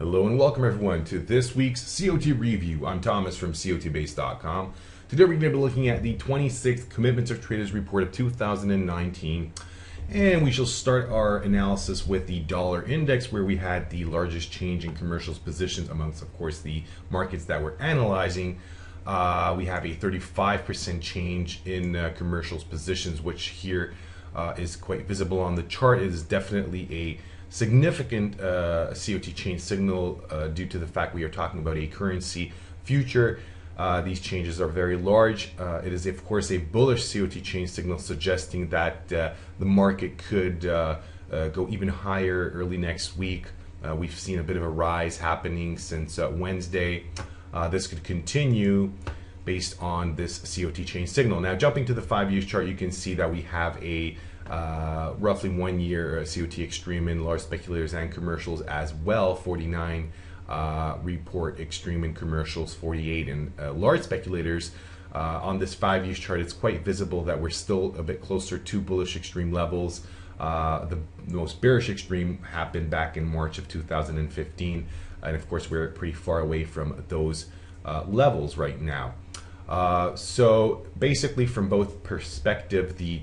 Hello and welcome everyone to this week's COT review. I'm Thomas from COTbase.com. Today we're going to be looking at the 26th Commitments of Traders Report of 2019. And we shall start our analysis with the dollar index, where we had the largest change in commercials positions amongst, of course, the markets that we're analyzing. We have a 35% change in commercials positions, which here is quite visible on the chart. It is definitely a significant COT change signal due to the fact we are talking about a currency future. These changes are very large. It is, of course, a bullish COT change signal suggesting that the market could go even higher early next week. We've seen a bit of a rise happening since Wednesday. This could continue based on this COT change signal. Now, jumping to the 5-year chart, you can see that we have a roughly 1 year COT Extreme in large speculators and commercials as well. 49 report Extreme in commercials, 48 in large speculators. On this 5-year chart, it's quite visible that we're still a bit closer to bullish Extreme levels. The most bearish Extreme happened back in March of 2015, and of course we're pretty far away from those levels right now. So basically, from both perspective, the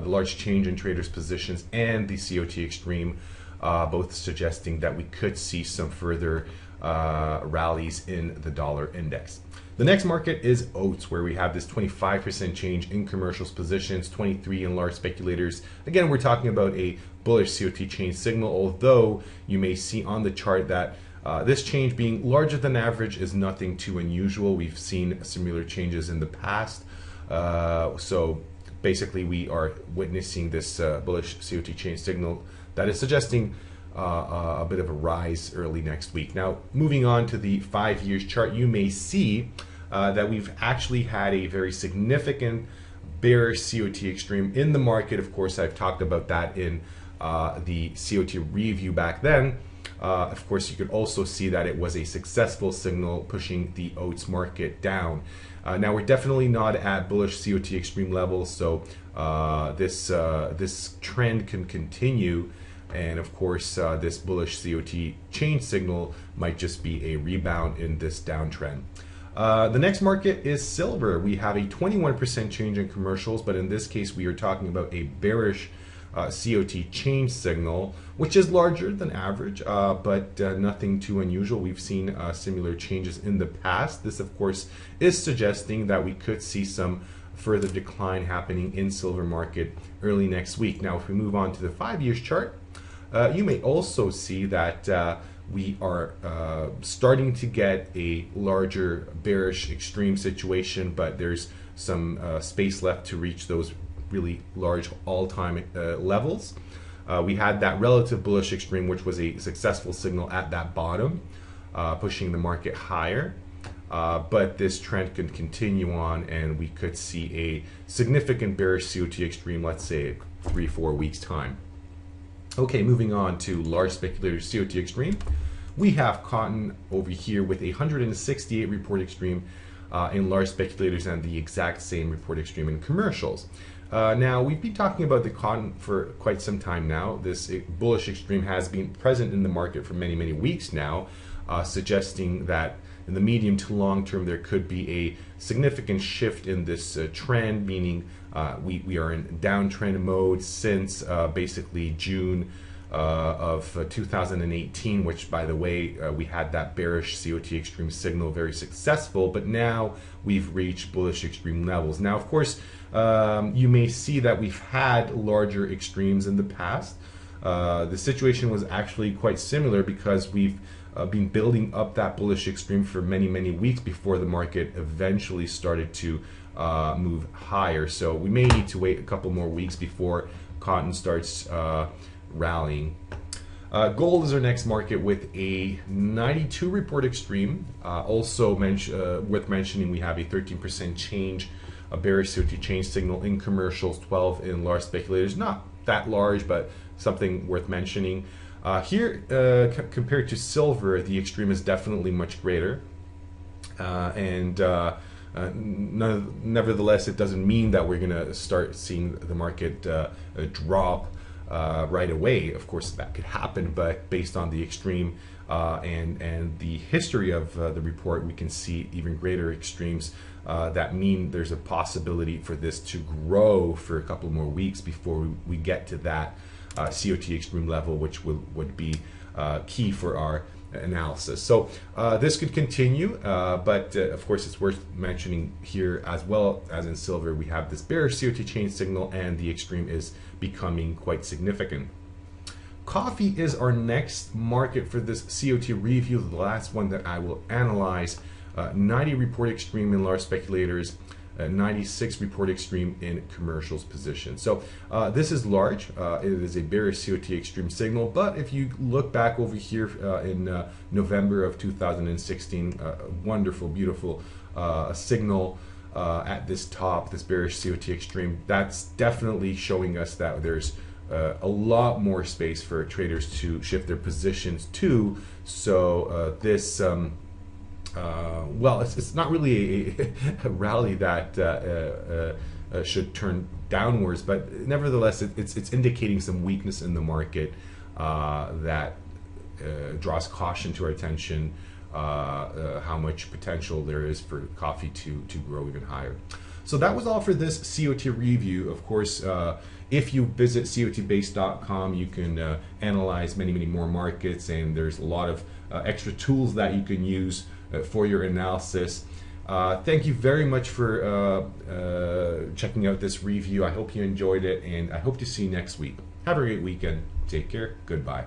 large change in traders' positions and the COT Extreme, both suggesting that we could see some further rallies in the dollar index. The next market is Oats, where we have this 25% change in commercials positions, 23 in large speculators. Again, we're talking about a bullish COT change signal, although you may see on the chart that this change being larger than average is nothing too unusual. We've seen similar changes in the past. So basically, we are witnessing this bullish COT change signal that is suggesting a bit of a rise early next week. Now, moving on to the 5-year chart, you may see that we've actually had a very significant bearish COT Extreme in the market. Of course, I've talked about that in the COT review back then. Of course, you could also see that it was a successful signal pushing the Oats market down. Now, we're definitely not at bullish COT Extreme levels, so this trend can continue. And of course, this bullish COT change signal might just be a rebound in this downtrend. The next market is silver. We have a 21% change in commercials, but in this case, we are talking about a bearish COT change signal, which is larger than average, but nothing too unusual. We've seen similar changes in the past. This, of course, is suggesting that we could see some further decline happening in silver market early next week. Now, if we move on to the 5-year chart, you may also see that we are starting to get a larger bearish extreme situation, but there's some space left to reach those really large all-time levels. We had that relative bullish extreme, which was a successful signal at that bottom, pushing the market higher. But this trend could continue on, and we could see a significant bearish COT Extreme, let's say 3-4 weeks time. Okay, moving on to large speculators COT Extreme. We have cotton over here with a 168 report Extreme in large speculators and the exact same report Extreme in commercials. Now, we've been talking about the cotton for quite some time now. This bullish Extreme has been present in the market for many, many weeks now, suggesting that in the medium to long term there could be a significant shift in this trend, meaning we are in downtrend mode since basically June of 2018, which, by the way, we had that bearish COT Extreme signal, very successful, but now we've reached bullish Extreme levels. Now, of course, you may see that we've had larger extremes in the past. The situation was actually quite similar because we've been building up that bullish Extreme for many, many weeks before the market eventually started to move higher. So we may need to wait a couple more weeks before cotton starts rallying. Gold is our next market with a 92 report Extreme. Also worth mentioning, we have a 13% change, a bearish COT change signal in commercials, 12 in large speculators. Not that large, but something worth mentioning. Here, compared to silver, the Extreme is definitely much greater. Nevertheless, it doesn't mean that we're going to start seeing the market drop right away. Of course, that could happen, but based on the extreme and the history of the report, we can see even greater extremes that mean there's a possibility for this to grow for a couple more weeks before we get to that COT extreme level, which would be key for our analysis. So this could continue, but of course it's worth mentioning here, as well as in silver, we have this bearish COT chain signal and the extreme is becoming quite significant. Coffee is our next market for this COT review, the last one that I will analyze. 90 report extreme in large speculators, 96 report extreme in commercials position. So this is large. It is a bearish COT extreme signal, but if you look back over here in November of 2016, wonderful, beautiful signal at this top, this bearish COT extreme. That's definitely showing us that there's a lot more space for traders to shift their positions to. So this well, it's not really a rally that should turn downwards, but nevertheless, it's indicating some weakness in the market that draws caution to our attention, how much potential there is for coffee to grow even higher. So that was all for this COT review. Of course, if you visit cotbase.com, you can analyze many more markets, and there's a lot of extra tools that you can use for your analysis. Thank you very much for checking out this review. I hope you enjoyed it, and I hope to see you next week. Have a great weekend. Take care. Goodbye.